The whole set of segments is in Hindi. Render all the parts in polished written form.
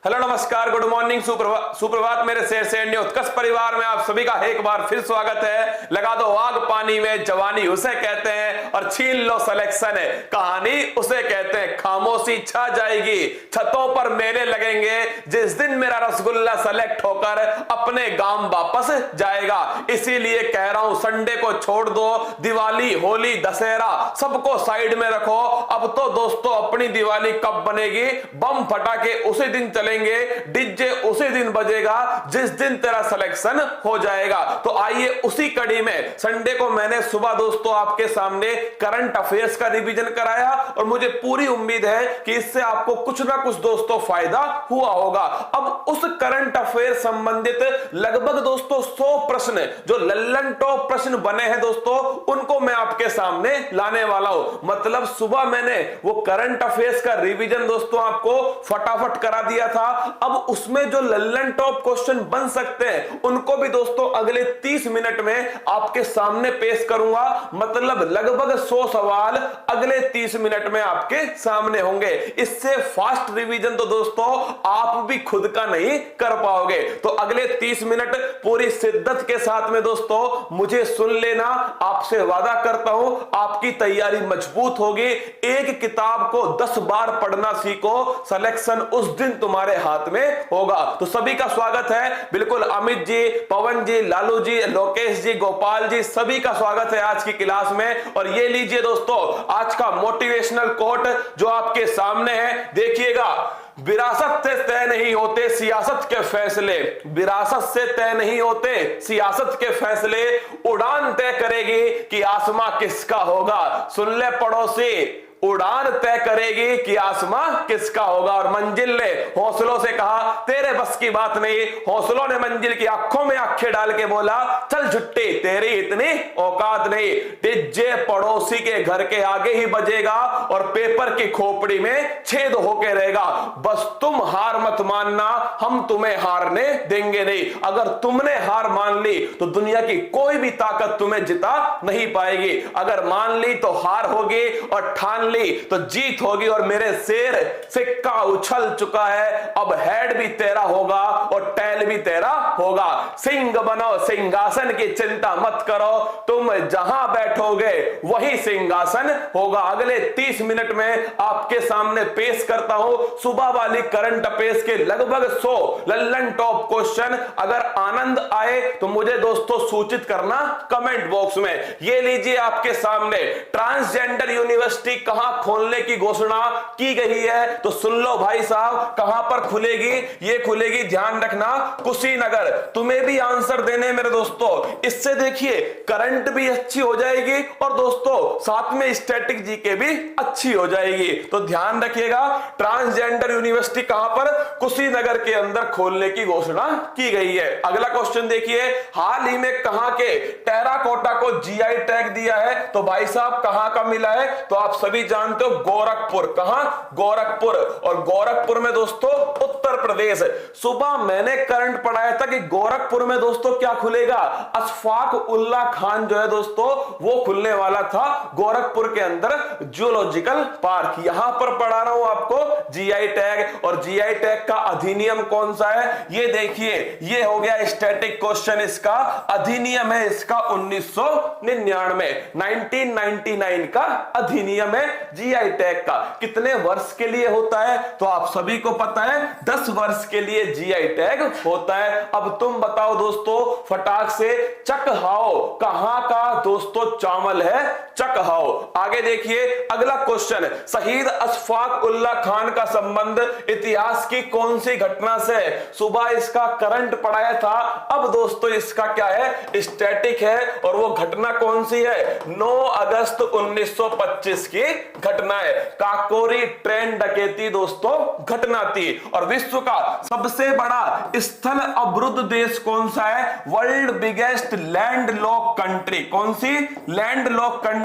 हेलो नमस्कार, गुड मॉर्निंग, सुप्रभात मेरे शेर सैन्य उत्कर्ष परिवार में आप सभी का एक बार फिर स्वागत है। लगा दो आग पानी में, जवानी उसे कहते हैं और छीन लो सिलेक्शन, कहानी उसे कहते हैं। खामोशी छा जाएगी, छतों पर मेले लगेंगे जिस दिन मेरा रसगुल्ला सेलेक्ट होकर अपने गांव वापस जाएगा। इसीलिए कह रहा हूं संडे को छोड़ दो, दिवाली होली दशहरा सबको साइड में रखो। अब तो दोस्तों अपनी दिवाली कब बनेगी? बम फटाके उसी दिन चले, डीजे उसी दिन बजेगा जिस दिन तेरा सिलेक्शन हो जाएगा। तो आइए उसी कड़ी में संडे को मैंने सुबह दोस्तों आपके सामने करंट अफेयर्स का रिवीजन कराया और मुझे पूरी उम्मीद है कि इससे आपको कुछ ना कुछ दोस्तों फायदा हुआ होगा। अब उस करंट अफेयर संबंधित लगभग दोस्तों 100 प्रश्न जो लल्लन टॉप प्रश्न बने हैं दोस्तों, उनको मैं आपके सामने लाने वाला हूं। मतलब सुबह मैंने वो करंट अफेयर्स का रिवीजन दोस्तों आपको फटाफट करा दिया था। अब उसमें जो लल्लन टॉप क्वेश्चन बन सकते हैं उनको भी दोस्तों अगले 30 मिनट में आपके सामने पेश करूंगा। मतलब लगभग 100 सवाल अगले 30 मिनट में आपके सामने होंगे। इससे फास्ट रिवीजन तो दोस्तों आप भी खुद का नहीं कर पाओगे। तो अगले 30 मिनट पूरी शिद्दत के साथ में दोस्तों मुझे सुन लेना। आपसे वादा करता हूं आपकी तैयारी मजबूत होगी। एक किताब को 10 बार पढ़ना सीखो, सिलेक्शन उस दिन तुम्हारे हाथ में होगा। तो सभी का स्वागत है। बिल्कुल अमित जी, पवन जी, लालू जी, लोकेश जी, गोपाल जी, सभी का स्वागत है आज की क्लास में। और ये लीजिए दोस्तों आज का मोटिवेशनल कोट जो आपके सामने है, देखिएगा। विरासत से तय नहीं होते सियासत के फैसले, विरासत से तय नहीं होते सियासत के फैसले, उड़ान तय करेगी कि आसमां किसका होगा। सुन ले पड़ोसी, उड़ान तय करेगी कि आसमां किसका होगा। और मंजिल ने हौसलों से कहा तेरे बस की बात नहीं। हौसलों ने मंजिल की आंखों में आंखें डाल के बोला चल झुट्टी तेरी इतनी औकात नहीं। डीजे पड़ोसी के घर के आगे ही बजेगा और पेपर की खोपड़ी में छेद होके रहेगा। बस तुम हार मत मानना, हम तुम्हें हारने देंगे नहीं। अगर तुमने हार मान ली तो दुनिया की कोई भी ताकत तुम्हें जिता नहीं पाएगी। अगर मान ली तो हार होगी और ठान ली तो जीत होगी। और मेरे शेर सिक्का उछल चुका है, अब हेड भी तेरा होगा और टेल भी तेरा होगा। सिंह बनो, सिंहासन की चिंता मत करो, तुम जहां बैठोगे वही सिंहासन होगा। अगले 30 मिनट में आपके सामने पेश करता हूं सुबह वाली करंट अफेयर्स के लगभग 100 लल्लन टॉप क्वेश्चन। अगर आनंद आए तो मुझे दोस्तों सूचित करना कमेंट बॉक्स में। ये लीजिए आपके सामने ट्रांसजेंडर यूनिवर्सिटी कहां खोलने की घोषणा की गई है, तो सुन लो भाई साहब। कहां पर खुलेगी? ये खुलेगी, ध्यान रखना, कुशीनगर। तुम्हें भी आंसर देने मेरे दोस्तों। इससे देखिए करंट भी अच्छी हो जाएगी और दोस्तों साथ में स्टैटिक जीके भी अच्छी हो जाएगी। तो ध्यान रखिएगा, ट्रांसजेंडर यूनिवर्सिटी कहां पर? कुशीनगर के अंदर खोलने की घोषणा की गई है। अगला क्वेश्चन देखिए, हाल ही में कहां के टेराकोटा को जीआई टैग दिया है? तो भाई साहब कहां का मिला है? तो आप सभी जानते हो गोरखपुर। कहां? गोरखपुर। और गोरखपुर में दोस्तों उत्तर प्रदेश। सुबह मैंने करंट पढ़ाया था कि गोरखपुर में दोस्तों क्या खुलेगा? अशफाक उल्ला खान जो है दोस्तों वो खुलने वाला था गोरखपुर के अंदर जूलॉजिकल पार्क। यहां पर पढ़ा रहा हूं आपको जीआई टैग। और जीआई टैग का अधिनियम कौन सा है? ये देखिए, ये हो गया स्टैटिक क्वेश्चन। इसका अधिनियम है इसका 1999, 1999 का अधिनियम है जीआई टैग का। कितने वर्ष के लिए होता है? तो आप सभी को पता है 10 वर्ष के लिए जीआई टैग होता है। अब तुम बताओ दोस्तों फटाक से, चकहाओ कहां का दोस्तों चावल है? चकहाओ। आगे देखिए अगला क्वेश्चन, शहीद अशफाक उल्ला खान का संबंध इतिहास की कौन सी घटना से? सुबह इसका करंट पढ़ाया था, अब दोस्तों इसका क्या है? स्टैटिक है। और वो घटना कौन सी है? 9 अगस्त 1925 की घटना है। काकोरी ट्रेन डकैती दोस्तों घटना थी। और विश्व का सबसे बड़ा स्थल अवरुद्ध देश कौन सा है? World biggest land lock country. कौन सी? Land lock country.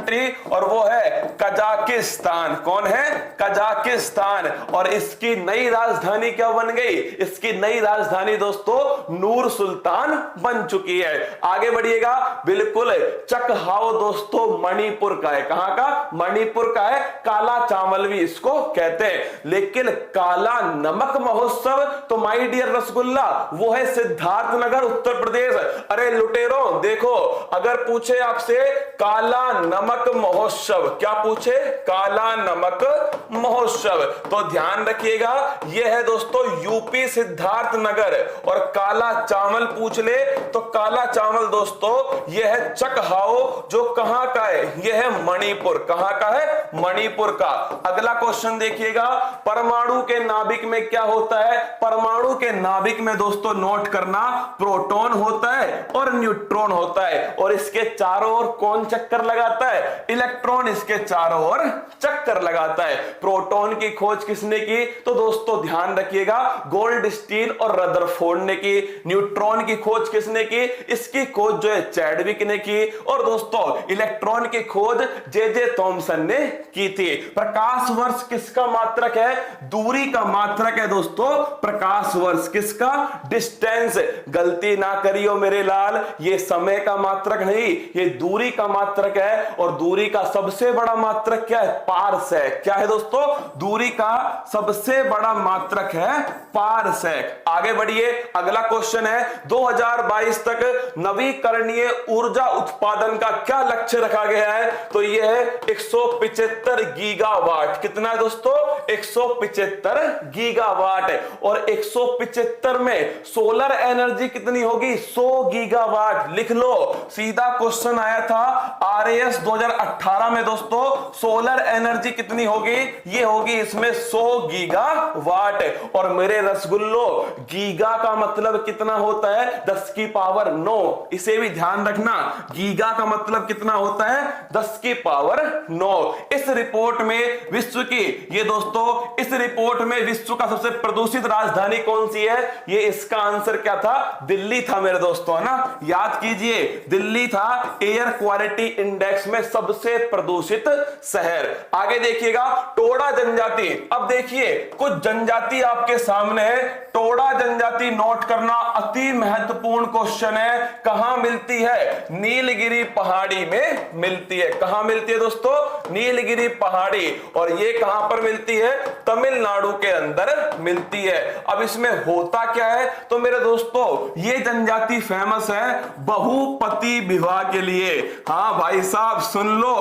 और वो है कजाकिस्तान। कौन है? कजाकिस्तान। और इसकी नई राजधानी क्या बन गई? इसकी नई राजधानी दोस्तों नूर सुल्तान बन चुकी है। आगे बढ़िएगा, बिल्कुल चकहाओ दोस्तों मणिपुर का है। कहां का? मणिपुर का है। है, काला चावल भी इसको कहते हैं। लेकिन काला नमक महोत्सव तो माय डियर रसगुल्ला वो है सिद्धार्थ नगर उत्तर प्रदेश। अरे लुटेरों देखो, अगर पूछे आपसे काला नमक महोत्सव, क्या पूछे? काला नमक महोत्सव, तो ध्यान रखिएगा यह है दोस्तों यूपी सिद्धार्थ नगर। और काला चावल पूछ ले तो काला चावल दोस्तों यह है चकहाओ, जो कहां का है? यह है मणिपुर। कहां का है? मणिपुर का। अगला क्वेश्चन देखिएगा, परमाणु के नाभिक में क्या होता है? परमाणु के नाभिक में दोस्तों नोट करना, प्रोटॉन होता है और न्यूट्रॉन होता है। और इसके चारों ओर कौन चक्कर लगाता है? इलेक्ट्रॉन इसके चारों ओर चक्कर लगाता है। प्रोटॉन की खोज किसने की? तो दोस्तों ध्यान रखिएगा गोल्डस्टीन और रदरफोर्ड ने की। न्यूट्रॉन की खोज किसने की? इसकी खोज जो है चैडविक ने की। और दोस्तों इलेक्ट्रॉन की खोज जे थॉमसन ने की थी। प्रकाश वर्ष किसका मात्रक है? दूरी का मात्रक है दोस्तों प्रकाश वर्ष। किसका? डिस्टेंस। गलती ना करियो मेरे लाल, ये समय का मात्रक नहीं, ये दूरी का मात्रक है। और दूरी का सबसे बड़ा मात्रक क्या है? पारसेक। क्या है दोस्तों? दूरी का सबसे बड़ा मात्रक है पारसेक। आगे बढ़िए, अगला क्वेश्चन है 2022 तक नवीकरणीय ऊर्जा उत्पादन का क्या लक्ष्य रखा गया है? तो यह है 175 गीगावाट। कितना है दोस्तों? 175 गीगावाट। और 175 में सोलर एनर्जी कितनी होगी? 100 गीगावाट। लिख लो, सीधा क्वेश्चन आया था आरएएस 2018 में दोस्तों, सोलर एनर्जी कितनी होगी? ये होगी इसमें 100 गीगावाट। और मेरे रसगुल्लो गीगा का मतलब कितना होता है? 10 की पावर 9। इसे भी ध्यान रखना, गीगा का मतलब कितना होता है? 10 की पावर 9। इस रिपोर्ट में विश्व की, ये दोस्तों इस रिपोर्ट में विश्व का सबसे प्रदूषित राजधानी कौन सी है? ये इसका आंसर क्या था? दिल्ली था मेरे दोस्तों, है ना? याद कीजिए, दिल्ली था एयर क्वालिटी इंडेक्स में सबसे प्रदूषित शहर। आगे देखिएगा टोडा जनजाति। अब देखिए कुछ जनजाति आपके सामने है। टोडा जनजाति नोट करना अति महत्वपूर्ण क्वेश्चन है। कहां मिलती है? नीलगिरी पहाड़ी में मिलती है। कहां मिलती है दोस्तों? नीलगिरी पहाड़ी। और ये कहां पर मिलती है? तमिलनाडु के अंदर मिलती है। अब इसमें होता क्या है? तो मेरे दोस्तों ये जनजाति फेमस है बहुपति विवाह के लिए। हाँ भाई साहब सुन लो,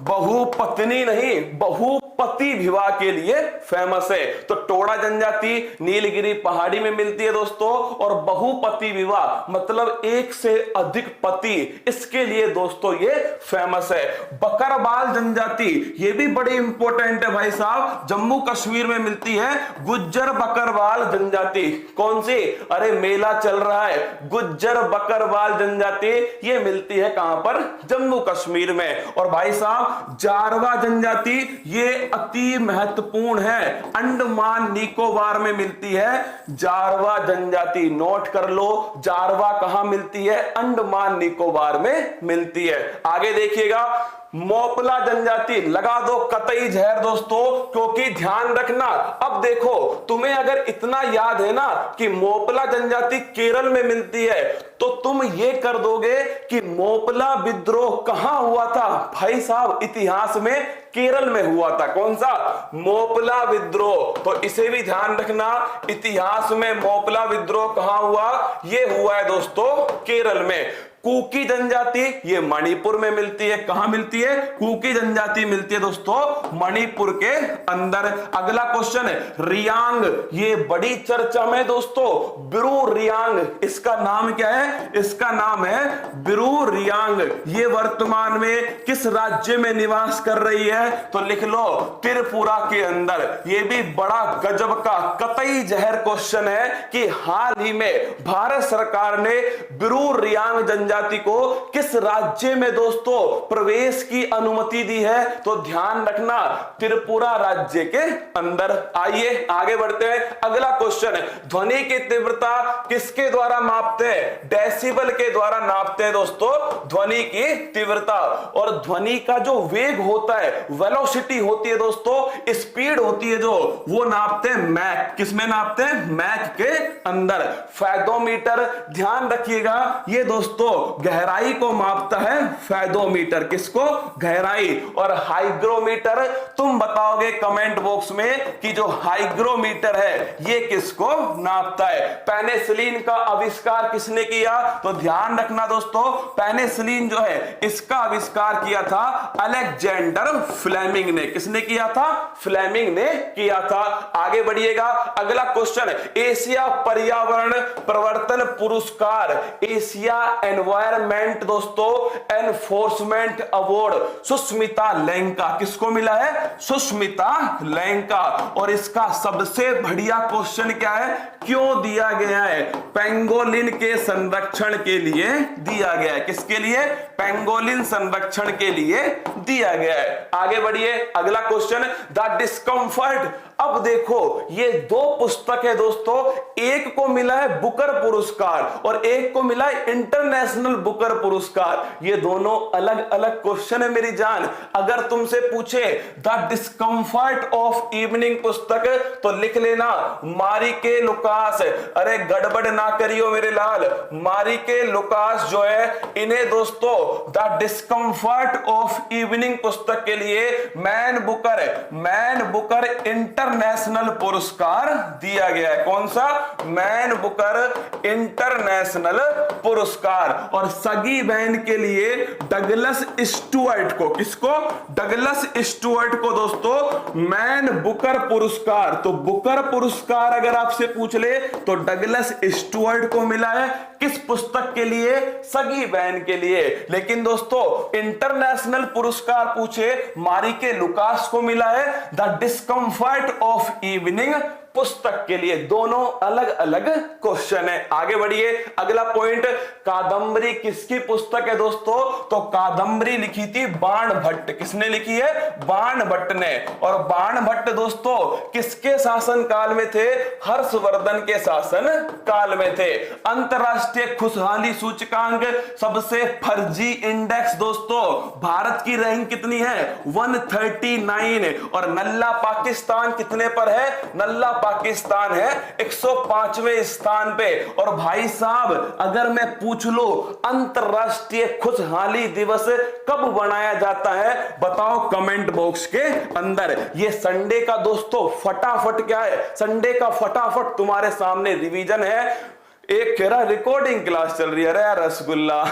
बहुपत्नी नहीं, बहुपति विवाह के लिए फेमस है। तो टोडा जनजाति नीलगिरी पहाड़ी में मिलती है दोस्तों। और बहुपति विवाह मतलब एक से अधिक पति, इसके लिए दोस्तों ये फेमस है। बकरवाल जनजाति ये भी बड़ी इंपॉर्टेंट है भाई साहब, जम्मू कश्मीर में मिलती है गुज्जर बकरवाल जनजाति। कौन सी? अरे मेला चल रहा है, गुज्जर बकरवाल जनजाति ये मिलती है कहां पर? जम्मू कश्मीर में। और भाई साहब जारवा जनजाति ये अति महत्वपूर्ण है, अंडमान निकोबार में मिलती है जारवा जनजाति। नोट कर लो, जारवा कहां मिलती है? अंडमान निकोबार में मिलती है। आगे देखिएगा मोपला जनजाति, लगा दो कतई जहर दोस्तों, क्योंकि ध्यान रखना। अब देखो तुम्हें अगर इतना याद है ना कि मोपला जनजाति केरल में मिलती है, तो तुम ये कर दोगे कि मोपला विद्रोह कहां हुआ था? भाई साहब इतिहास में केरल में हुआ था। कौन सा? मोपला विद्रोह। तो इसे भी ध्यान रखना, इतिहास में मोपला विद्रोह कहां हुआ? ये हुआ है दोस्तों केरल में। कुकी जनजाति ये मणिपुर में मिलती है। कहां मिलती है? कुकी जनजाति मिलती है दोस्तों मणिपुर के अंदर। अगला क्वेश्चन है रियांग, ये बड़ी चर्चा में दोस्तों, ब्रू रियांग, इसका नाम क्या है? इसका नाम है ब्रू रियांग। ये वर्तमान में किस राज्य में निवास कर रही है? तो लिख लो त्रिपुरा के अंदर। ये भी बड़ा गजब का कतई जहर क्वेश्चन है कि हाल ही में भारत सरकार ने ब्रू रियांग जनजाति को किस राज्य में दोस्तों प्रवेश की अनुमति दी है? तो ध्यान रखना त्रिपुरा राज्य के अंदर। आइए आगे बढ़ते हैं। अगला क्वेश्चन है ध्वनि की तीव्रता किसके द्वारा मापते हैं? डेसिबल के द्वारा नापते हैं दोस्तों ध्वनि की तीव्रता। और ध्वनि का जो वेग होता है, वेलोसिटी होती है दोस्तों, स्पीड होती है जो, वो नापते हैं मैक। किसमें नापते हैं? मैक के अंदर। फेदोमीटर ध्यान रखिएगा, ये दोस्तों गहराई को मापता है फेदोमीटर, किसको? गहराई। और हाइग्रोमीटर, तुम बताओगे कमेंट बॉक्स में कि जो हाइग्रोमीटर है ये किसको नापता है। पेनिसिलिन का आविष्कार किसने किया? तो ध्यान रखना दोस्तों, पेनिसिलिन जो है इसका आविष्कार किया था अलेक्जेंडर फ्लेमिंग ने। किसने किया था? फ्लेमिंग ने किया था। आगे बढ़िएगा, अगला क्वेश्चन, एशिया पर्यावरण प्रवर्तन पुरस्कार, एशिया एनवायरमेंट दोस्तों एनफोर्समेंट अवार्ड सुष्मिता लैंका, किसको मिला है? सुष्मिता लैंका। और इसका सबसे बढ़िया क्वेश्चन क्या है? क्यों दिया गया है? पेंगोलिन के संरक्षण के लिए दिया गया है। किसके लिए? पेंगोलिन संरक्षण के लिए दिया गया है। आगे बढ़िए, अगला क्वेश्चन, द डिस्कम्फर्ट। अब देखो ये दो पुस्तक है दोस्तों, एक को मिला है बुकर पुरस्कार और एक को मिला है इंटरनेशनल बुकर पुरस्कार। ये दोनों अलग अलग क्वेश्चन है मेरी जान। अगर तुमसे पूछे द डिस्कम्फर्ट ऑफ इवनिंग पुस्तक तो लिख लेना मारिके लुकास। अरे गड़बड़ ना करियो मेरे लाल, मारिके लुकास जो है इन्हें दोस्तों द डिस्कम्फर्ट ऑफ इवनिंग पुस्तक के लिए मैन बुकर इंटरनेशनल पुरस्कार दिया गया है। कौन सा? मैन बुकर इंटरनेशनल पुरस्कार। और सगी बहन के लिए डगलस स्टुअर्ट को, किसको? डगलस स्टुअर्ट को दोस्तों मैन बुकर पुरस्कार। तो बुकर पुरस्कार अगर आपसे पूछ ले तो डगलस स्टुअर्ट को मिला है। किस पुस्तक के लिए? सगी बहन के लिए। लेकिन दोस्तों इंटरनेशनल पुरस्कार पूछे मारिके लुकास को मिला है द डिस्कम्फर्ट ऑफ इवनिंग पुस्तक के लिए। दोनों अलग अलग क्वेश्चन है। आगे बढ़िए, अगला पॉइंट, कादंबरी किसकी पुस्तक है दोस्तों? तो कादंबरी लिखी थी बाणभट्ट। किसने लिखी है? बाणभट्ट ने। और बाणभट्ट दोस्तों किसके शासन काल में थे? हर्षवर्धन के शासन काल में थे। अंतरराष्ट्रीय खुशहाली सूचकांक सबसे फर्जी इंडेक्स दोस्तों, भारत की रैंक कितनी है? 139। और नल्ला पाकिस्तान कितने पर है? नल्ला पाकिस्तान है 105वें स्थान पे। और भाई साहब अगर मैं पूछ लो अंतरराष्ट्रीय खुशहाली दिवस कब बनाया जाता है, बताओ कमेंट बॉक्स के अंदर। ये संडे का दोस्तों फटाफट क्या है? संडे का फटाफट तुम्हारे सामने रिवीजन है। एक कह रहा रिकॉर्डिंग क्लास चल रही है। अरे रसगुल्ला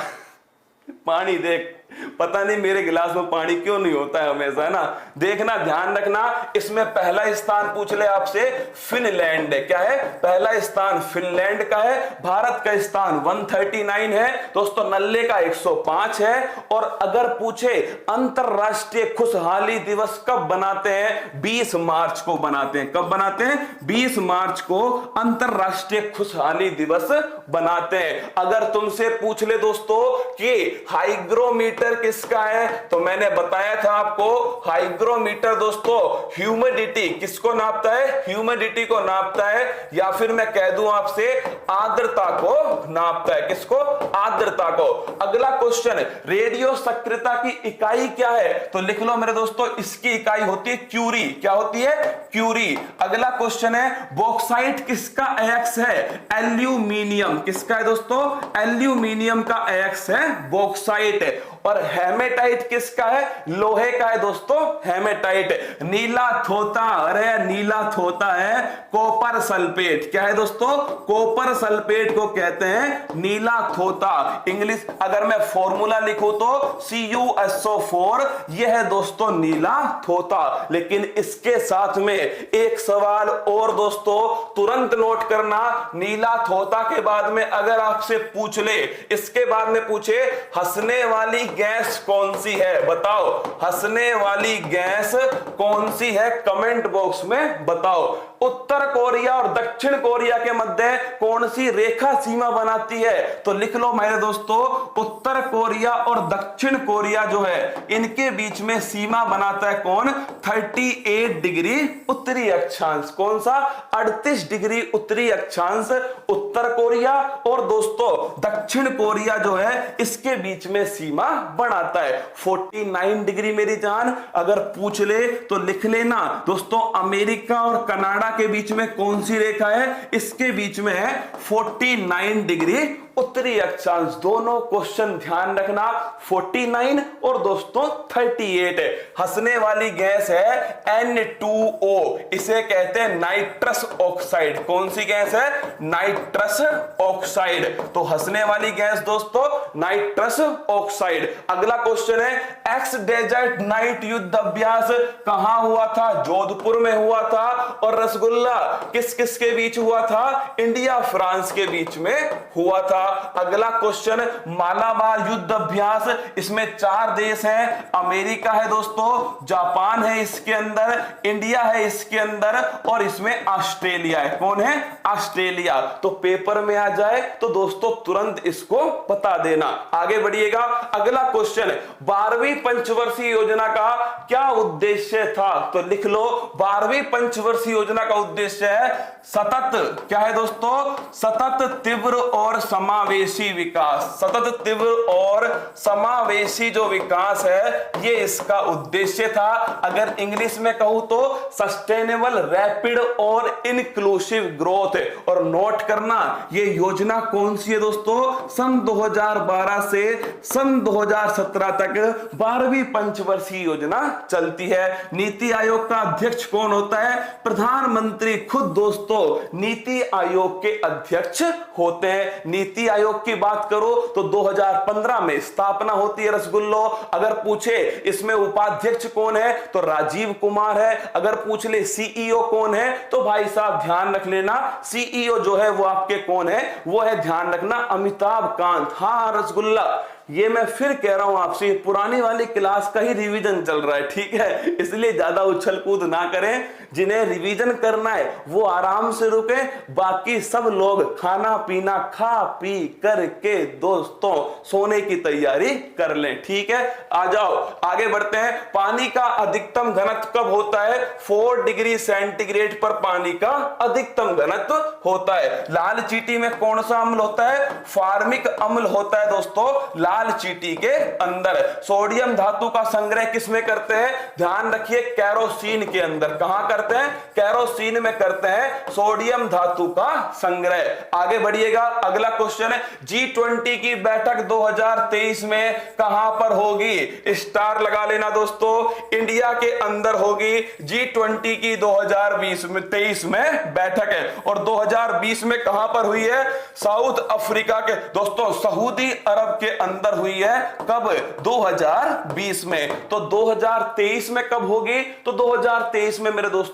पानी देख, पता नहीं मेरे गिलास में पानी क्यों नहीं होता है हमेशा, है ना। देखना, ध्यान रखना, इसमें पहला स्थान पूछ ले आपसे फिनलैंड है। क्या है? पहला स्थान फिनलैंड का है। भारत का स्थान 139 है दोस्तों, नल्ले का 105 है। और अगर पूछे अंतरराष्ट्रीय खुशहाली दिवस कब बनाते हैं? 20 मार्च को बनाते हैं। कब बनाते हैं? 20 मार्च को अंतरराष्ट्रीय खुशहाली दिवस बनाते हैं। अगर तुमसे पूछ ले दोस्तों कि हाइग्रोमीटर किसका है, तो मैंने बताया था आपको हाइग्रोमीटर दोस्तों ह्यूमिडिटी किसको नापता है? ह्यूमिडिटी को नापता है। या फिर मैं कह दूं आपसे आर्द्रता को नापता है। किसको? आर्द्रता को। अगला क्वेश्चन, रेडियो सक्रियता की इकाई क्या है? तो लिख लो मेरे दोस्तों, इसकी इकाई होती है क्यूरी। क्या होती है? क्यूरी। अगला क्वेश्चन है, बॉक्साइट किसका अयस्क है? एल्यूमिनियम। किसका है दोस्तों? एल्यूमिनियम का अयस्क है बॉक्साइट। और हेमेटाइट किसका है? लोहे का है दोस्तों हेमेटाइट। नीला थोता, अरे नीला थोता है कॉपर सल्फेट। क्या है दोस्तों? कॉपर सल्फेट को कहते हैं नीला थोता। इंग्लिश अगर मैं फॉर्मूला लिखूं तो CuSO4, यह है दोस्तों नीला थोता। लेकिन इसके साथ में एक सवाल और दोस्तों तुरंत नोट करना, नीला थोता के बाद में अगर आपसे पूछ ले, इसके बाद में पूछे हंसने वाली गैस कौन सी है, बताओ हंसने वाली गैस कौन सी है? कमेंट बॉक्स में बताओ। उत्तर कोरिया और दक्षिण कोरिया के मध्य कौन सी रेखा सीमा बनाती है? तो लिख लो मेरे दोस्तों, उत्तर कोरिया और दक्षिण कोरिया जो है इनके बीच में सीमा बनाता है कौन? 38 डिग्री उत्तरी अक्षांश। कौन सा? 38 डिग्री उत्तरी अक्षांश उत्तर कोरिया, और दोस्तों दक्षिण कोरिया जो है इसके बीच में सीमा बनाता है 49 डिग्री मेरी जान। अगर पूछ ले तो लिख लेना दोस्तों, अमेरिका और कनाडा के बीच में कौन सी रेखा है? इसके बीच में है 49 डिग्री उत्तरी अक्षांश। दोनों क्वेश्चन ध्यान रखना, 49 और दोस्तों 38 है। हंसने वाली गैस है N2O, इसे कहते हैं नाइट्रस ऑक्साइड। कौन सी गैस है? Nitrous oxide. तो हंसने वाली गैस दोस्तों नाइट्रस ऑक्साइड। अगला क्वेश्चन है, एक्स डेजर्ट नाइट युद्ध अभ्यास कहां हुआ था? जोधपुर में हुआ था। और रसगुल्ला किस किस के बीच हुआ था? इंडिया फ्रांस के बीच में हुआ था। अगला क्वेश्चन, मालाबार युद्ध अभ्यास, इसमें 4 देश हैं। अमेरिका है दोस्तों, जापान है इसके अंदर, इंडिया है इसके अंदर, और इसमें ऑस्ट्रेलिया है। कौन है? ऑस्ट्रेलिया। तो पेपर में आ जाए तो दोस्तों तुरंत इसको बता देना। आगे बढ़िएगा। अगला क्वेश्चन, 12वीं पंचवर्षीय योजना का क्या उद्देश्य था? तो लिख लो, 12वीं पंचवर्षीय योजना का उद्देश्य है सतत, क्या है दोस्तों? सतत, तीव्र और समावेशी विकास। सतत, तीव्र और समावेशी जो विकास है ये इसका उद्देश्य था। अगर इंग्लिश में कहूं तो सस्टेनेबल, रैपिड और इंक्लूसिव ग्रोथ। और नोट करना, ये योजना कौन सी है दोस्तों? सन 2012 से सन 2017 तक 12वीं पंचवर्षीय योजना चलती है। नीति आयोग का अध्यक्ष कौन होता है? प्रधानमंत्री खुद दोस्तों नीति आयोग के अध्यक्ष होते हैं। नीति आयोग की बात करो तो 2015 में स्थापना होती है रसगुल्लो। अगर पूछे इसमें उपाध्यक्ष कौन है तो राजीव कुमार है। अगर पूछ ले सीईओ कौन है तो भाई साहब ध्यान रख लेना, सीईओ जो है वो आपके कौन है? वो है, ध्यान रखना, अमिताभ कांत। हाँ रसगुल्ला, ये मैं फिर कह रहा हूं आपसे, पुरानी वाली क्लास का ही रिवीजन चल रहा है, ठीक है? इसलिए ज्यादा उछल कूद ना करें। जिन्हें रिवीजन करना है वो आराम से रुके, बाकी सब लोग खाना पीना खा पी करके दोस्तों सोने की तैयारी कर लें, ठीक है? आ जाओ आगे बढ़ते हैं। पानी का अधिकतम घनत्व कब होता है? 4 डिग्री सेंटीग्रेड पर पानी का अधिकतम घनत्व होता है। लाल चींटी में कौन सा अम्ल होता है? फार्मिक अम्ल होता है दोस्तों लाल चींटी के अंदर। सोडियम धातु का संग्रह किसमें करते हैं? ध्यान रखिए, केरोसिन के अंदर। कहां करते हैं? केरोसिन में करते हैं सोडियम धातु का संग्रह। आगे बढ़िएगा। अगला क्वेश्चन है, G20 की बैठक 2023 में कहां पर होगी? स्टार लगा लेना दोस्तों, इंडिया के अंदर होगी। G20 की 2023 में बैठक है। और 2020 में कहां पर हुई है? साउथ अफ्रीका के दोस्तों सऊदी अरब के अंदर हुई है। कब? 2020 में। तो 2023 में कब होगी? तो 2023 में मेरे दोस्तों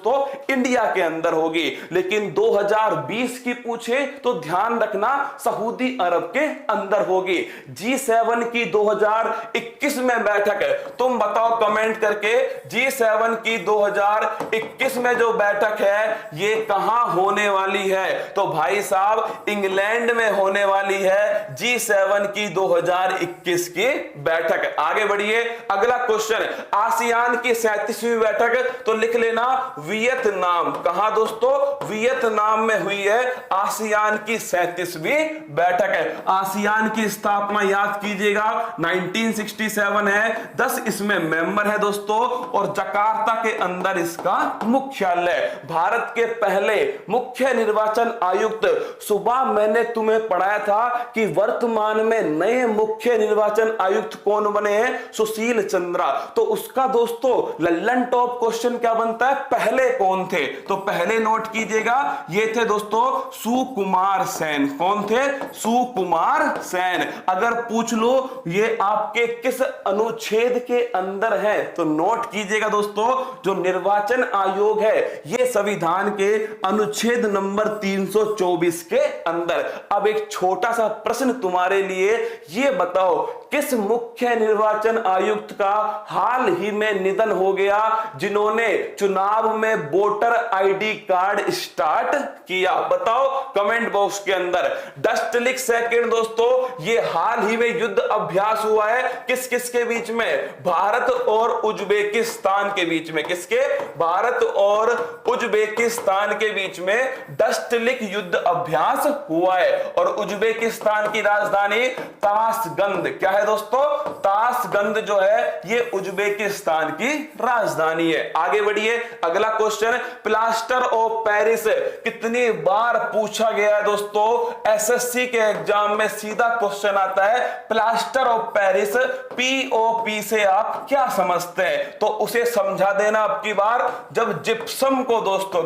इंडिया के अंदर होगी। लेकिन 2020 की पूछे तो ध्यान रखना सऊदी अरब के अंदर होगी। G7 की 2021 में बैठक है। तुम बताओ कमेंट करके, G7 की 2021 में जो बैठक है ये कहां होने वाली है? तो भाई साहब इंग्लैंड में होने वाली है G7 की 2021 की बैठक। आगे बढ़िए। अगला क्वेश्चन, आसियान की 37वीं बैठक, तो लिख लेना वियतनाम। कहां दोस्तों? वियतनाम में हुई है आसियान की 37वीं बैठक है। आसियान की स्थापना याद कीजिएगा 1967 है। 10 इसमें मेंबर है दोस्तों, और जकार्ता के अंदर इसका मुख्यालय। भारत के पहले मुख्य निर्वाचन आयुक्त, सुबह मैंने तुम्हें पढ़ाया था कि वर्तमान में नए मुख्य निर्वाचन आयुक्त कौन बने हैं? सुशील चंद्रा। तो उसका दोस्तों लल्लन टॉप क्वेश्चन क्या बनता है? पहले कौन थे? तो पहले नोट कीजिएगा, ये थे दोस्तों सुकुमार सेन। कौन थे? सुकुमार सेन। अगर पूछ लो ये आपके किस अनुच्छेद के अंदर है तो नोट कीजिएगा दोस्तों, जो निर्वाचन आयोग है ये संविधान के अनुच्छेद नंबर 324 के अंदर। अब एक छोटा सा प्रश्न तुम्हारे लिए, ये बताओ किस मुख्य निर्वाचन आयुक्त का हाल ही में निधन हो गया जिन्होंने चुनाव में वोटर आईडी कार्ड स्टार्ट किया? बताओ कमेंट बॉक्स के अंदर। 10 सेकंड दोस्तों, ये हाल ही में युद्ध अभ्यास हुआ है किस किस के बीच में? भारत और उज्बेकिस्तान के बीच में। किसके? भारत और उज्बेकिस्तान के बीच में 10 युद्ध अभ्यास हुआ है। और उज्बेकिस्तान की राजधानी ताशगंद, क्या है दोस्तों? ताशगंद जो है ये उज्बेकिस्तान की राजधानी है। आगे बढ़िए। अगला क्वेश्चन, प्लास्टर ऑफ पेरिस कितनी बार पूछा गया है दोस्तों, एसएससी के एग्जाम में सीधा क्वेश्चन आता है प्लास्टर ऑफ पेरिस पीओपी से आप क्या समझते हैं, तो उसे समझा देना अब की बार। जब जिप्सम को दोस्तों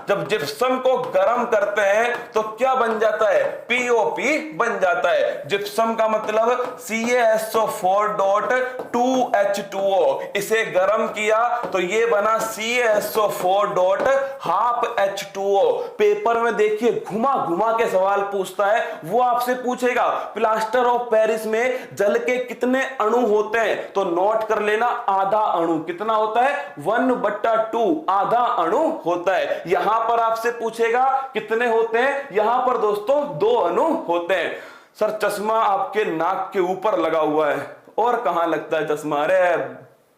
जब जिप्सम को गर्म करते हैं तो क्या बन जाता है, पीओपी बन जाता है। जिप्सम का मतलब CaSO4.2H2O, इसे गर्म किया तो ये बना CaSO4.12H2O। पेपर में देखिए घुमा घुमा के सवाल पूछता है, वो आपसे पूछेगा प्लास्टर ऑफ पेरिस में जल के कितने अणु होते हैं, तो नोट कर लेना आधा अणु। कितना होता है, 1/2, आधा अणु होता है। यहां पर आपसे पूछेगा कितने होते हैं, यहां पर दोस्तों 2 अणु होते हैं। सर चश्मा आपके नाक के ऊपर लगा हुआ है, और कहां लगता है चश्मा, अरे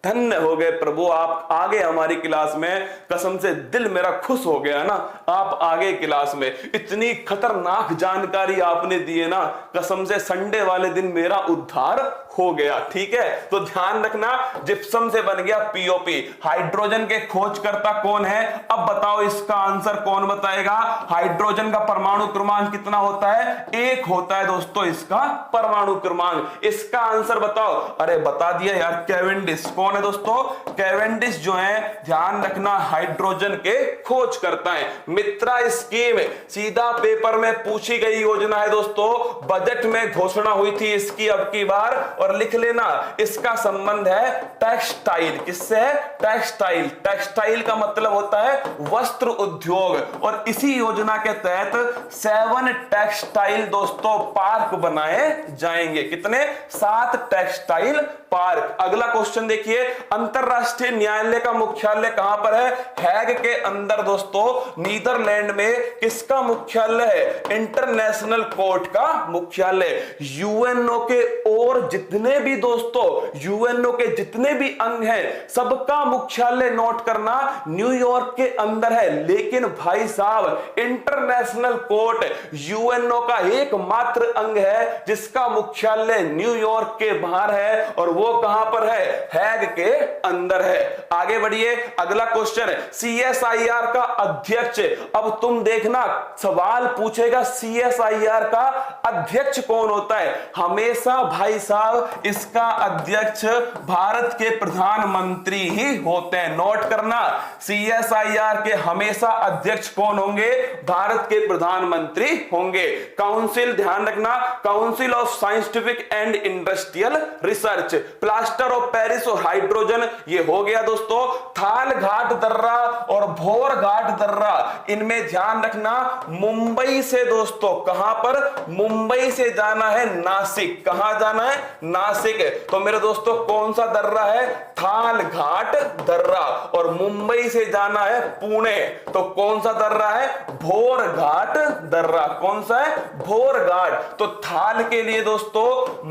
धन्य हो गए प्रभु, आप आगे हमारी क्लास में, कसम से दिल मेरा खुश हो गया ना, आप आगे क्लास में। इतनी खतरनाक जानकारी आपने दी है ना, कसम से संडे वाले दिन मेरा उद्धार हो गया। ठीक है, तो ध्यान रखना, जिप्सम से बन गया पीओपी। हाइड्रोजन के खोजकर्ता कौन है, अब बताओ इसका आंसर कौन बताएगा। हाइड्रोजन का परमाणु क्रमांक कितना होता है, 1 होता है दोस्तों इसका परमाणु क्रमांक। इसका आंसर बताओ, अरे बता दिया यार, कैवेंडिश। कौन है दोस्तों, कैवेंडिश जो है, ध्यान रखना हाइड्रोजन के खोज करता है। मित्रा स्कीम सीधा पेपर में पूछी गई योजना है दोस्तों, बजट में घोषणा हुई थी इसकी अब की बार, और लिख लेना इसका संबंध है टेक्सटाइल। किससे है, टेक्सटाइल। टेक्सटाइल का मतलब होता है वस्त्र उद्योग, और इसी योजना के तहत 7 टेक्सटाइल दोस्तों पार्क बनाए जाएंगे। कितने, 7 टेक्सटाइल पार्क। अगला क्वेश्चन देखिए, अंतरराष्ट्रीय न्यायालय का मुख्यालय कहां पर है, हैग के अंदर दोस्तों, नीदरलैंड में। किसका मुख्यालय है, इंटरनेशनल कोर्ट का मुख्यालय। यूएनओ के और जितने भी दोस्तों, यूएनओ के जितने भी अंग हैं, सबका मुख्यालय नोट करना न्यूयॉर्क के अंदर है। लेकिन भाई साहब, इंटरनेशनल कोर्ट यूएनओ का एकमात्र अंग है जिसका मुख्यालय न्यूयॉर्क के बाहर है, और वो कहां पर है, हैग के अंदर है। आगे बढ़िए, अगला क्वेश्चन है सीएसआईआर का अध्यक्ष। अब तुम देखना सवाल पूछेगा सीएसआईआर का अध्यक्ष कौन होता है, हमेशा भाई साहब इसका अध्यक्ष भारत के प्रधानमंत्री ही होते हैं। नोट करना, सीएसआईआर के हमेशा अध्यक्ष कौन होंगे, भारत के प्रधानमंत्री होंगे। काउंसिल, ध्यान रखना, council of scientific and industrial research. Plaster of Paris और हाइड्रोजन, ये हो गया दोस्तों। थाल घाट दर्रा और भोर घाट दर्रा, इनमें ध्यान रखना, मुंबई से दोस्तों कहां पर, मुंबई से जाना है नासिक। कहां जाना है, नासिक। तो मेरे दोस्तों कौन सा दर्रा है, थाल घाट दर्रा, और मुंबई से जाना है पुणे, तो कौन सा दर्रा है, भोर घाट दर्रा। कौन सा है, भोर घाट। तो थाल के लिए दोस्तों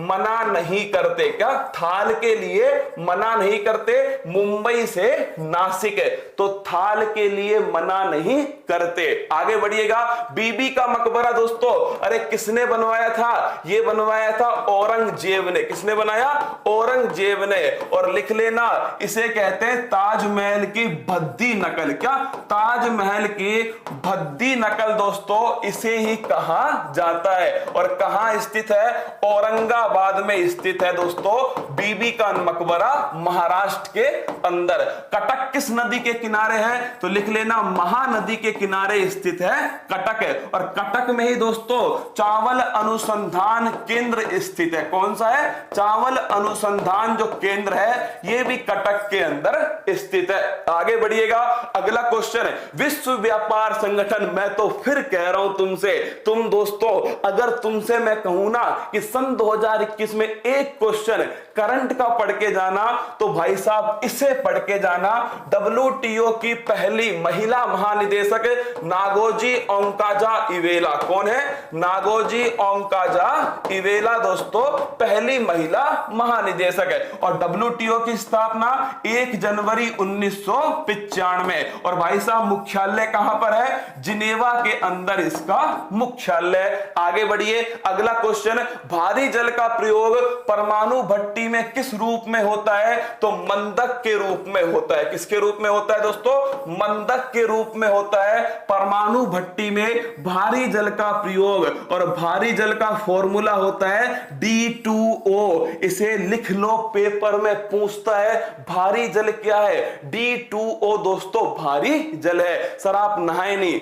मना नहीं करते, क्या थाल के लिए मना नहीं करते, मुंबई से नासिक है, तो थाल के लिए मना नहीं करते। आगे बढ़िएगा, बीबी का मकबरा दोस्तों, अरे किसने बनवाया था, ये बनवाया था औरंगजेब ने। किसने बनाया, औरंगजेब ने। और लिख लेना, इसे कहते हैं ताजमहल की भद्दी नकल। क्या, ताजमहल की भद्दी नकल दोस्तों, इसे ही कहा जाता है। और कहां स्थित है, औरंगाबाद में स्थित है दोस्तों बीबी का मकबरा, महाराष्ट्र के अंदर। कटक किस नदी के किनारे है, तो लिख लेना महानदी के किनारे स्थित है कटक। और कटक में ही दोस्तों चावल अनुसंधान केंद्र स्थित है। कौन सा है, चावल अनुसंधान जो केंद्र है, यह भी कटक के अंदर स्थित है। आगे बढ़िएगा, अगला क्वेश्चन है विश्व व्यापार संगठन। मैं तो फिर कह रहा हूं तुमसे, तुम दोस्तों अगर तुमसे मैं कहूं ना कि सन 2021 में एक क्वेश्चन करंट का पढ़ के जाना, तो भाई साहब इसे पढ़ के जाना, WTO की पहली महिला महानिदेशक नागोजी ओंकाजा-इवेला। कौन है, नागोजी ओंकाजा-इवेला दोस्तों पहली महिला महानिदेशक है। और WTO की स्थापना 1 जनवरी 1995। और भाई साहब मुख्यालय कहां पर है, जिनेवा के अंदर इसका मुख्यालय। आगे बढ़िए, अगला क्वेश्चन, भारी जल का प्रयोग परमाणु भट्टी भट्टी में किस रूप में होता है? तो मंदक के रूप में होता है। किसके रूप में होता है दोस्तों? मंदक के रूप में होता है। परमाणु भट्टी में भारी जल का प्रयोग, और भारी जल का फॉर्मूला होता है D2O। इसे लिख लो, पेपर में पूछता है भारी जल क्या है? D2O दोस्तों भारी जल है। सर आप नहाए नहीं,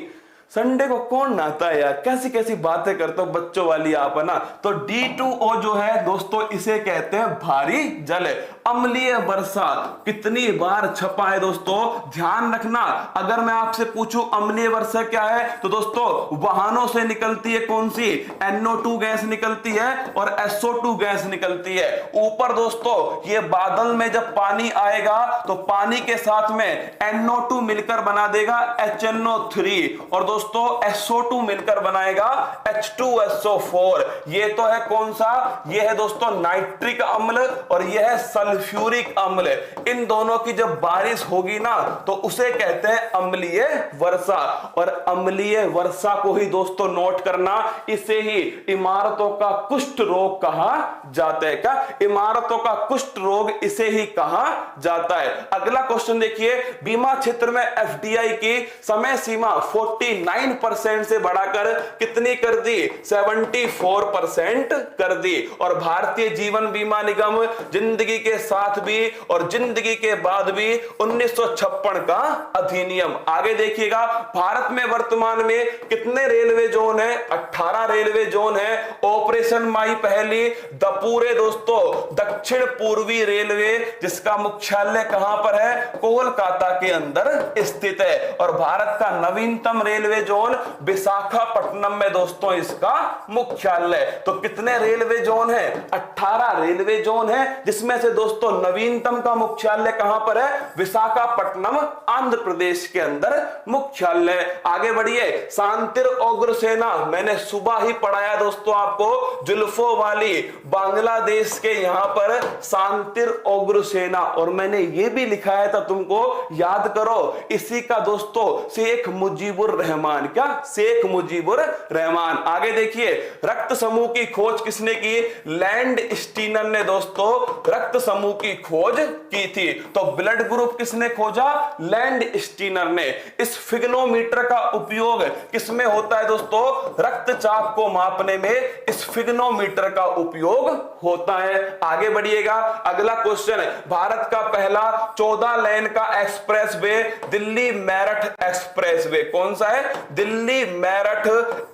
संडे को कौन नहाता है यार, कैसी कैसी बातें करते हो बच्चों वाली आप, है ना। तो D2O जो है दोस्तों इसे कहते हैं भारी जल। अम्लीय वर्षा कितनी बार छपा है दोस्तों, ध्यान रखना। अगर मैं आपसे पूछूं अम्लीय वर्षा क्या है, तो दोस्तों वाहनों से निकलती है कौन सी? NO2 गैस निकलती है और SO2 गैस निकलती है। ऊपर दोस्तों ये बादल में जब पानी आएगा तो पानी के साथ में NO2 मिलकर बना देगा HNO3, और दोस्तों SO2 मिलकर बनाएगा H2SO4। ये तो है कौन सा? ये है दोस्तों नाइट्रिक अम्ल और यह है सल्फ्यूरिक अम्ल। इन दोनों की जब बारिश होगी ना तो उसे कहते हैं अम्लीय वर्षा। और अम्लीय वर्षा को ही दोस्तों नोट करना, इसे ही इमारतों का कुष्ठ रोग कहा जाता है। क्या? इमारतों का कुष्ठ रोग इसे ही कहा जाता है। अगला क्वेश्चन देखिए, बीमा क्षेत्र में FDI की समय सीमा 49% से बढ़ाकर कितनी कर दी? 74% कर दी। और भारतीय जीवन बीमा निगम जिंदगी के साथ भी और जिंदगी के बाद भी 1956 का अधिनियम। आगे देखिएगा, भारत में वर्तमान में कितने रेलवे जोन है? 18 रेलवे जोन है। ऑपरेशन माई पहली दपूरे दोस्तों दक्षिण पूर्वी रेलवे, जिसका मुख्यालय कहां पर है? कोलकाता के अंदर स्थित है। और भारत का नवीनतम रेलवे जोन विशाखापट्टनम में दोस्तों इसका मुख्यालय। तो कितने रेलवे जोन है? 18 रेलवे जोन है, जिसमें से दोस्तों नवीनतम का मुख्यालय कहां पर है? विशाखापट्टनम आंध्र प्रदेश के अंदर मुख्यालय। आगे बढ़िए, शांतिर उग्र सेना मैंने सुबह ही पढ़ाया दोस्तों आपको, जुल्फों वाली बांग्लादेश के यहां पर शांतिर उग्र सेना, और मैंने ये भी लिखाया था तुमको, याद करो, इसी का दोस्तों शेख मुजीबुर रहमान। क्या? शेख मुजीबुर रहमान। आगे देखिए, रक्त समूह की खोज किसने की? लैंड स्टीनर ने दोस्तों रक्त समूह की खोज की थी। तो ब्लड ग्रुप किसने खोजा? लैंड स्टीनर ने। इस फिग्नोमीटर का उपयोग किसमें होता है दोस्तों? रक्तचाप को मापने में इस फिग्नोमीटर का उपयोग होता है। आगे बढ़िएगा, अगला क्वेश्चन, भारत का पहला 14 लेन का express way Delhi Meerut express way कौन सा है? Delhi Meerut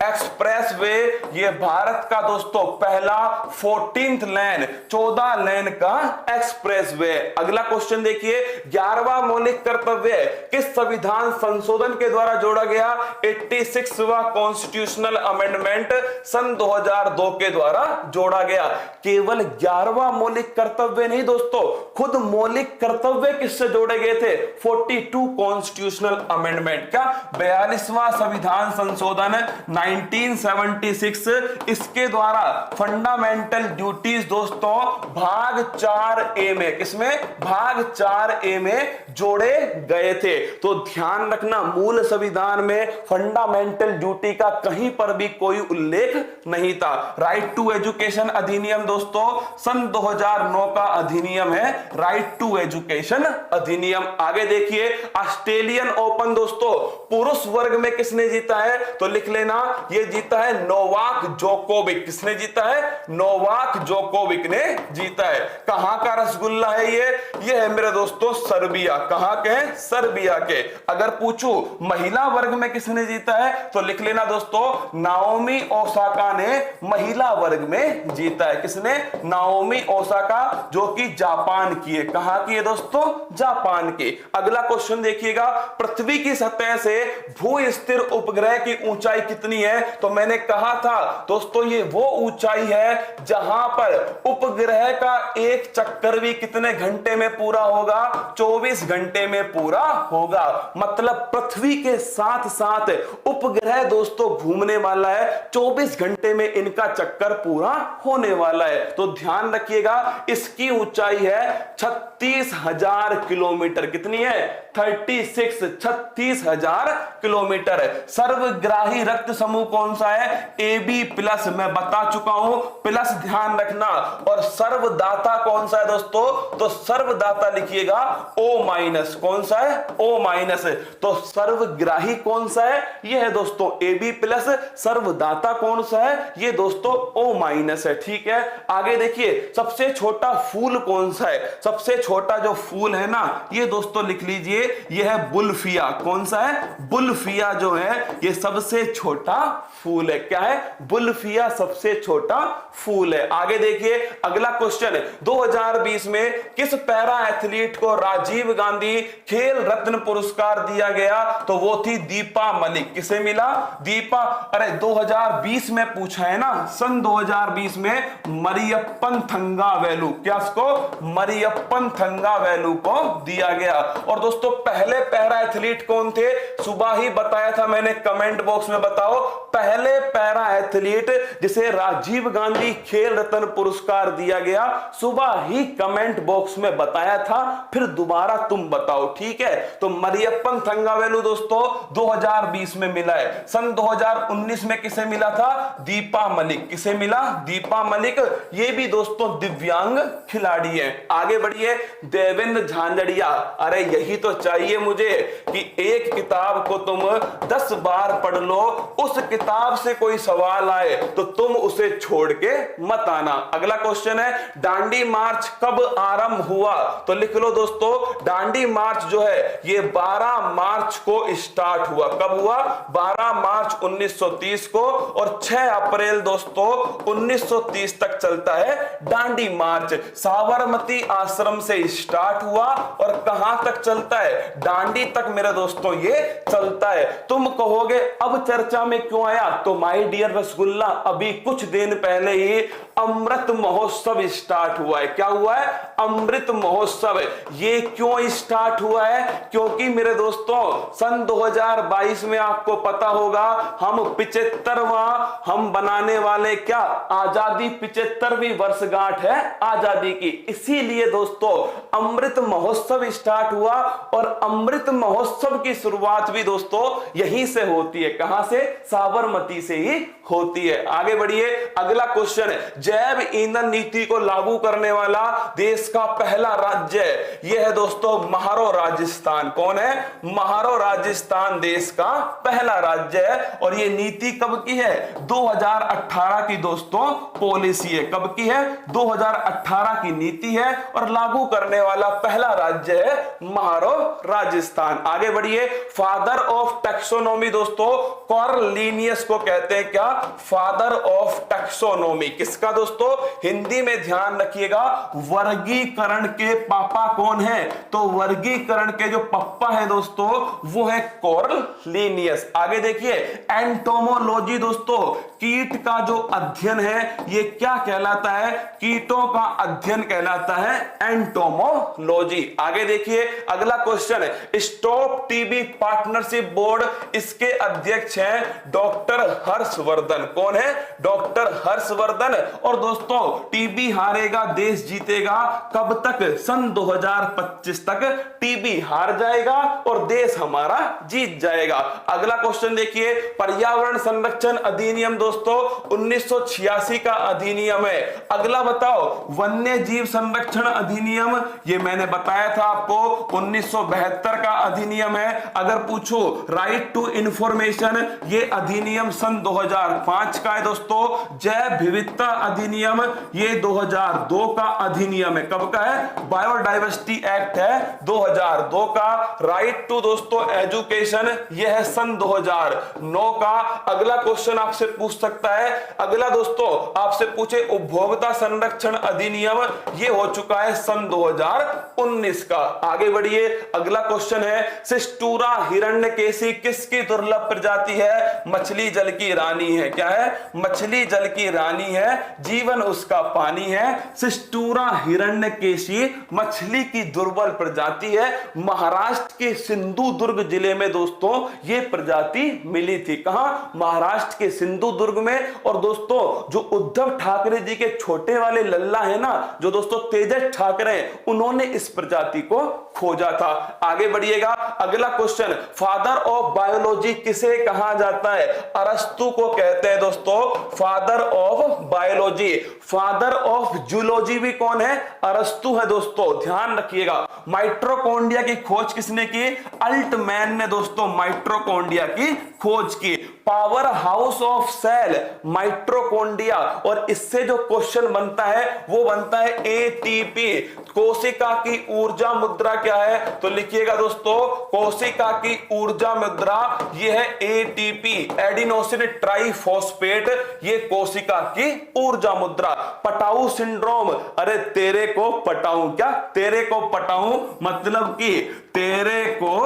express way. ये भारत का दोस्तों पहला 14th लेन 14 लेन का एक्सप्रेस वे। अगला क्वेश्चन देखिए, 11वां मौलिक कर्तव्य किस संविधान संशोधन के द्वारा जोड़ा गया? 86वां कॉन्स्टिट्यूशनल अमेंडमेंट सन 2002 के द्वारा जोड़ा गया। केवल 11वां मौलिक कर्तव्य नहीं दोस्तों, खुद मौलिक कर्तव्य किससे जोड़े गए थे? 42 कॉन्स्टिट्यूशनल अमेंडमेंट। क्या? 42वां संविधान संशोधन 1976, इसके द्वारा फंडामेंटल ड्यूटीज दोस्तों भाग 4A में, किसमें? भाग 4A में जोड़े गए थे। तो ध्यान रखना, मूल संविधान में फंडामेंटल ड्यूटी का कहीं पर भी कोई उल्लेख नहीं था। राइट टू एजुकेशन अधिनियम दोस्तों सन 2009 का अधिनियम है, राइट टू एजुकेशन अधिनियम। आगे देखिए, ऑस्ट्रेलियन ओपन दोस्तों पुरुष वर्ग में किसने जीता है? तो लिख लेना, ये जीता है नोवाक जोकोविक। किसने जीता है? नोवाक जोकोविक ने जीता है। कहां का रसगुल्ला है ये है मेरे दोस्तों सर्बिया। कहां के? सर्बिया के। अगर पूछूं महिला वर्ग में किसने जीता है, तो लिख लेना दोस्तों नाओमी ओसाका ने महिला वर्ग में जीता है। किसने? नाओमी ओसाका, जो कि जापान की है। कहां की है दोस्तों? जापान की। अगला क्वेश्चन देखिएगा, पृथ्वी की सतह से भू स्थिर उपग्रह की ऊंचाई कितनी है? तो मैंने कहा था दोस्तों ये वो ऊंचाई है जहां पर उपग्रह का एक चक्कर भी कितने घंटे में पूरा होगा? 24 घंटे में पूरा होगा। मतलब पृथ्वी के साथ साथ उपग्रह दोस्तों घूमने वाला है, 24 घंटे में इनका चक्कर पूरा होने वाला है। तो ध्यान रखिएगा, इसकी ऊंचाई है 36,000 किलोमीटर। कितनी है? 36,000 किलोमीटर है। सर्वग्राही रक्त समूह कौन सा है? AB प्लस, मैं बता चुका हूं, प्लस ध्यान रखना। और सर्वदाता कौन सा है दोस्तों? तो सर्वदाता लिखिएगा O माइनस। कौन सा है? O minus. तो सर्वग्राही कौन सा है? यह है दोस्तों AB प्लस। सर्वदाता कौन सा है? ये दोस्तों O माइनस है। ठीक है, आगे देखिए, सबसे छोटा फूल कौन सा है? सबसे छोटा जो फूल है ना, ये दोस्तों लिख लीजिए, ये है बुल्फिया। कौन सा है? बुल्फिया जो है ये सबसे छोटा फूल है। क्या है? बुल्फिया सबसे छोटा फूल है। आगे देखिए, अगला क्वेश्चन है, 2020 में किस पैरा एथलीट को राजीव गांधी खेल रत्न पुरस्कार दिया गया? तो वो थी दीपा मलिक। किसे मिला? दीपा, अरे 2020 में पूछा है ना, सन 2020 में मरियप्पन थंगावेलु, क्या उसको? मरियप्पन थंगावेलु को दिया गया। और दोस्तों पहले पैरा एथलीट कौन थे? सुबह ही बताया था मैंने, कमेंट बॉक्स में बताओ पहले पैरा एथलीट जिसे राजीव गांधी खेल रत्न पुरस्कार दिया गया, सुबह ही कमेंट बॉक्स में बताया था, फिर दोबारा तुम बताओ। ठीक है, तो मरियप्पन थंगावेलु दोस्तों 2020 में मिला है। सन 2019 में किसे मिला था? दीपा मलिक। किसे मिला? दीपा मलिक। ये भी दोस्तों दिव्यांग खिलाड़ी है। आगे बढ़िए, देवेंद्र झांझड़िया, अरे यही तो चाहिए मुझे कि एक किताब को तुम 10 बार पढ़ लो, उस किताब से कोई सवाल आए तो तुम उसे छोड़ के मत आना। अगला क्वेश्चन है, दांडी मार्च कब आरंभ हुआ? तो लिख लो दोस्तों, दांडी मार्च जो है ये 12 मार्च को स्टार्ट हुआ। कब हुआ? 12 मार्च 1930 को, और 6 अप्रैल दोस्तों 1930 तक चलता है दांडी मार्च। साबरमती आश्रम से स्टार्ट हुआ और कहां तक चलता है? दांडी तक मेरे दोस्तों ये चलता है। तुम कहोगे अब चर्चा में क्यों आया? तो माय डियर रसगुल्ला, अभी कुछ दिन पहले ही अमृत महोत्सव स्टार्ट हुआ है। क्या हुआ है? अमृत महोत्सव। ये क्यों स्टार्ट हुआ है? क्योंकि मेरे दोस्तों सन 2022 में आपको पता होगा हम 75वां हम बनाने वाले, क्या आजादी 75वीं वर्षगांठ है आजादी की। इसीलिए दोस्तों अमृत महोत्सव स्टार्ट हुआ, और अमृत महोत्सव की शुरुआत भी दोस्तों यहीं से होती है। कहां से? साबरमती से ही होती है। आगे बढ़िए, अगला क्वेश्चन है, जैव ईंधन नीति को लागू करने वाला देश का पहला राज्य यह है दोस्तों महारो राजस्थान। कौन है? महारो राजस्थान देश का पहला राज्य है। और यह नीति कब की है? 2018 की दोस्तों पॉलिसी है। कब की है? 2018 की नीति है, और लागू करने वाला पहला राज्य है महारो राजस्थान। आगे बढ़िए, फादर ऑफ टैक्सोनॉमी दोस्तों कार्ल लिनियस को कहते हैं। क्या? Father of taxonomy. किसका दोस्तों? हिंदी में ध्यान रखिएगा, वर्गीकरण के पापा कौन है? तो वर्गीकरण के जो पापा है दोस्तों वो है कार्ल लिनियस। आगे देखिए, एंटोमोलॉजी दोस्तों कीट का जो अध्ययन है ये क्या कहलाता है? कीटों का अध्ययन कहलाता है एंटोमोलॉजी। आगे देखिए, अगला क्वेश्चन है, स्टॉप टीबी पार्टनरशिप बोर्ड, इसके अध्यक्ष हैं डॉक्टर हर्षवर्धन। कौन है? डॉक्टर हर्षवर्धन। और दोस्तों टीबी हारेगा देश जीतेगा कब तक? सन 2025 तक टीबी हार जाएगा और देश हमारा जीत जाएगा। अगला क्वेश्चन देखिए, पर्यावरण संरक्षण अधिनियम दोस्तों 1986 का अधिनियम है। अगला बताओ, वन्य जीव संरक्षण अधिनियम, ये मैंने बताया था आपको 1972 का अधिनियम है। अगर पूछो राइट टू इंफॉर्मेशन, ये अधिनियम सन 2005 का है दोस्तों। जैव विविधता अधिनियम ये 2002 का अधिनियम है। कब का है? बायोडाइवर्सिटी एक्ट है 2002 का। राइट टू दोस्तों एजुकेशन यह है सन 2009 का। अगला क्वेश्चन आपसे पूछ सकता है, अगला दोस्तों आपसे पूछे उपभोक्ता संरक्षण अधिनियम, ये हो चुका है सन 2019 का। आगे बढ़िए, अगला क्वेश्चन है, सिस्टूरा हिरण्यकेशी किसकी दुर्लभ प्रजाति है? मछली जल की रानी है। क्या है? मछली जल की रानी है, जीवन उसका पानी है। सिस्टूरा हिरण्यकेशी मछली की दुर्बल प्रजाति है। महाराष्ट्र के सिंधुदुर्ग जिले में दोस्तों ये प्रजाति मिली थी। कहां? महाराष्ट्र के सिंधुदुर्ग में। और दोस्तों जो उद्धव ठाकरे जी के छोटे वाले लल्ला है ना, जो दोस्तों तेजस ठाकरे, उन्होंने इस प्रजाति को खोजा था। आगे बढ़िएगा, अगला क्वेश्चन, फादर ऑफ बायोलॉजी किसे कहा जाता है? अरस्तु को कहते हैं दोस्तों father of biology. Father of zoology भी कौन है? अरस्तु है दोस्तों, ध्यान रखिएगा। माइटोकॉन्ड्रिया की खोज किसने की? अल्टमैन ने दोस्तों माइटोकॉन्ड्रिया की खोज की। Power house of cell mitochondria, और इससे जो क्वेश्चन बनता है वो बनता है एटीपी। कोशिका की ऊर्जा मुद्रा क्या है? तो लिखिएगा दोस्तों, कोशिका की ऊर्जा मुद्रा ये है एटीपी, एडिनोसिन ट्राइफॉस्फेट, ये कोशिका की ऊर्जा मुद्रा। पटाऊ सिंड्रोम, अरे तेरे को पटाऊं, क्या तेरे को पटाऊं मतलब कि तेरे को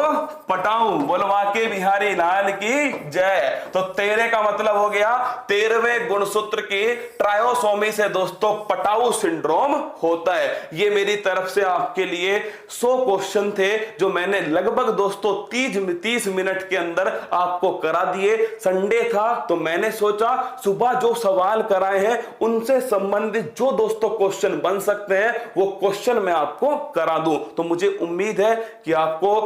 पटाऊं, बोलवा के बिहारी लाल की जय। तो तेरे का मतलब हो गया 13वें गुणसूत्र की ट्रायोसोमी से दोस्तों पटाऊ सिंड्रोम होता है। ये मेरी तरफ से आपके लिए 100 क्वेश्चन थे जो मैंने लगभग दोस्तों 30 मिनट के अंदर आपको करा दिए। संडे था तो मैंने सोचा सुबह जो सवाल कराए हैं उनसे संबंधित जो दोस्तों क्वेश्चन बन सकते हैं वो क्वेश्चन मैं आपको करा दूं। तो मुझे उम्मीद है कि आपको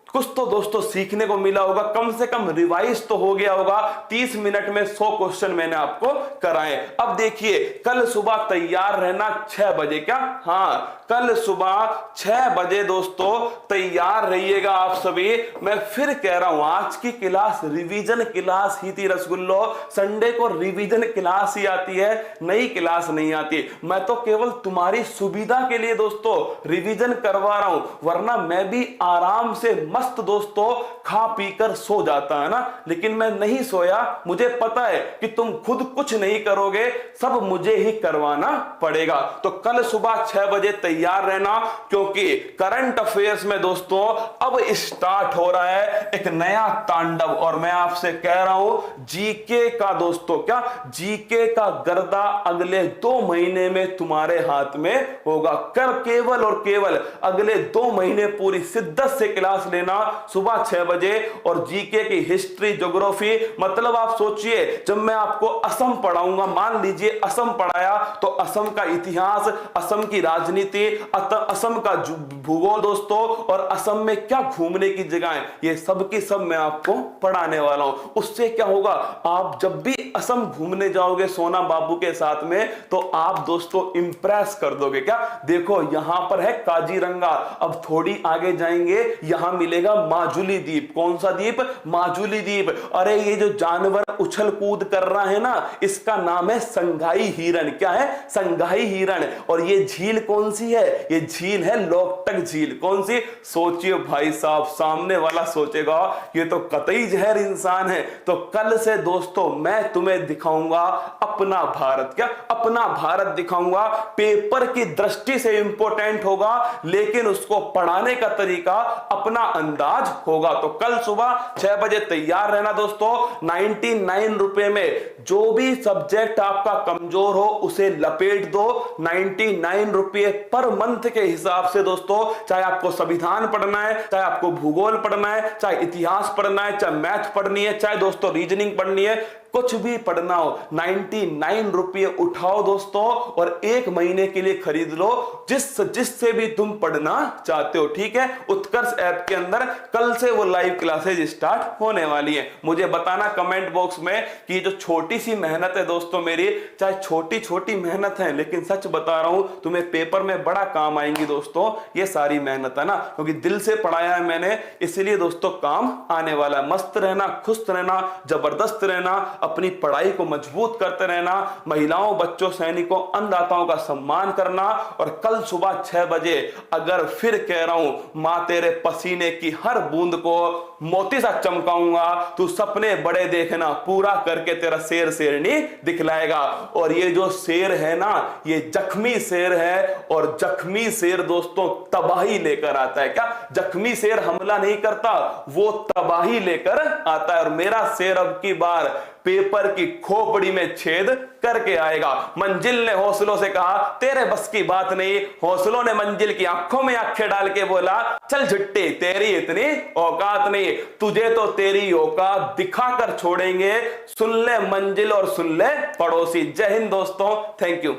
कुछ तो दोस्तों सीखने को मिला होगा, कम से कम रिवाइज तो हो गया होगा। 30 मिनट में 100 क्वेश्चन मैंने आपको कराए। अब देखिए, कल सुबह तैयार रहना 6 बजे। क्या? हाँ, कल सुबह 6 बजे दोस्तों तैयार रहिएगा आप सभी। मैं फिर कह रहा हूं, आज की क्लास रिवीजन क्लास ही थी रसगुल्लो। संडे को रिवीजन क्लास ही आती है, नई क्लास नहीं आती। मैं तो केवल तुम्हारी सुविधा के लिए दोस्तों रिवीजन करवा रहा हूं, वरना मैं भी आराम से मस्त दोस्तों खा पीकर सो जाता है ना, लेकिन मैं नहीं सोया। मुझे पता है कि तुम खुद कुछ नहीं करोगे, सब मुझे ही करवाना पड़ेगा। तो कल सुबह 6 बजे तैयार रहना, क्योंकि करंट अफेयर्स में दोस्तों अब स्टार्ट हो रहा है एक नया तांडव। और मैं आपसे कह रहा हूं जीके का दोस्तों, क्या जीके का गर्दा अगले 2 महीने में तुम्हारे हाथ में होगा। केवल और केवल अगले 2 महीने पूरी शिद्दत से क्लास लेना सुबह 6 बजे। और जीके की हिस्ट्री, ज्योग्राफी, मतलब आप सोचिए जब मैं आपको असम पढ़ाऊंगा, मान लीजिए असम पढ़ाया, तो असम का इतिहास, असम की राजनीति, असम का भूगोल दोस्तों, और असम में क्या घूमने की जगह है, ये सब की सब मैं आपको पढ़ाने वाला हूं। उससे क्या होगा, आप जब भी असम घूमने जाओगे सोना बाबू के साथ में, तो आप दोस्तों इंप्रेस कर दोगे। क्या? देखो यहां पर है काजीरंगा, अब थोड़ी आगे जाएंगे यहां मिलेगा माजुली द्वीप। कौन सा द्वीप? माजुली द्वीप। अरे ये जो जानवर उछल कूद कर रहा है ना, इसका नाम है संघाई हिरण। क्या है? संघाई हिरण। और ये झील कौन सी है? ये झील है लोकटक झील। कौन सी? सोचिए भाई साहब, सामने वाला सोचेगा ये तो कतई जहर इंसान है। तो कल से दोस्तों मैं तुम्हें दिखाऊंगा अपना भारत। क्या? अपना भारत दिखाऊंगा। पेपर की दृष्टि से इंपॉर्टेंट होगा, लेकिन उसको पढ़ाने का तरीका अपना अंदाज होगा। तो कल सुबह 6 बजे तैयार रहना दोस्तों। 99 रुपए में जो भी सब्जेक्ट आपका कमजोर हो उसे लपेट दो। 99 रुपए पर मंथ के हिसाब से दोस्तों, चाहे आपको संविधान पढ़ना है, चाहे आपको भूगोल पढ़ना है, चाहे इतिहास पढ़ना है, चाहे मैथ पढ़नी है, चाहे दोस्तों रीजनिंग पढ़नी है, कुछ भी पढ़ना हो, 99 रुपये उठाओ दोस्तों और 1 महीने के लिए खरीद लो, जिससे भी तुम पढ़ना चाहते हो। ठीक है? उत्कर्ष ऐप के अंदर कल से वो लाइव क्लासेज स्टार्ट होने वाली है। मुझे बताना कमेंट बॉक्स में कि जो छोटी सी मेहनत है दोस्तों मेरी, चाहे छोटी छोटी मेहनत है, लेकिन सच बता रहा हूं तुम्हें पेपर में बड़ा काम आएंगी दोस्तों ये सारी मेहनत, है ना, क्योंकि दिल से पढ़ाया है मैंने, इसलिए दोस्तों काम आने वाला है। मस्त रहना, खुश रहना, जबरदस्त रहना, अपनी पढ़ाई को मजबूत करते रहना, महिलाओं, बच्चों, सैनिकों, अन्नदाताओं का सम्मान करना। और कल सुबह 6 बजे अगर फिर कह रहा हूं मां तेरे पसीने की हर बूंद को मोती सा चमकाऊंगा, तू सपने बड़े देखना, पूरा करके तेरा शेर शेरनी दिखलाएगा। और ये जो शेर है ना, ये जख्मी शेर है, और जख्मी शेर दोस्तों तबाही लेकर आता है। क्या? जख्मी शेर हमला नहीं करता, वो तबाही लेकर आता है। और मेरा शेर अब की बार पेपर की खोपड़ी में छेद करके आएगा। मंजिल ने हौसलों से कहा तेरे बस की बात नहीं। हौसलों ने मंजिल की आंखों में आंखें डाल के बोला चल झुट्टी, तेरी इतनी औकात नहीं, तुझे तो तेरी औकात दिखाकर छोड़ेंगे। सुन ले मंजिल और सुन ले पड़ोसी। जय हिंद दोस्तों, थैंक यू।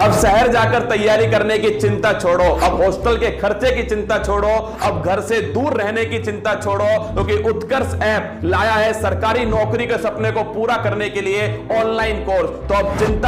अब शहर जाकर तैयारी करने की चिंता छोड़ो, अब हॉस्टल के खर्चे की चिंता छोड़ो, अब घर से दूर रहने की चिंता छोड़ो, क्योंकि उत्कर्ष ऐप लाया है सरकारी नौकरी के सपने को पूरा करने के लिए ऑनलाइन कोर्स। तो अब चिंता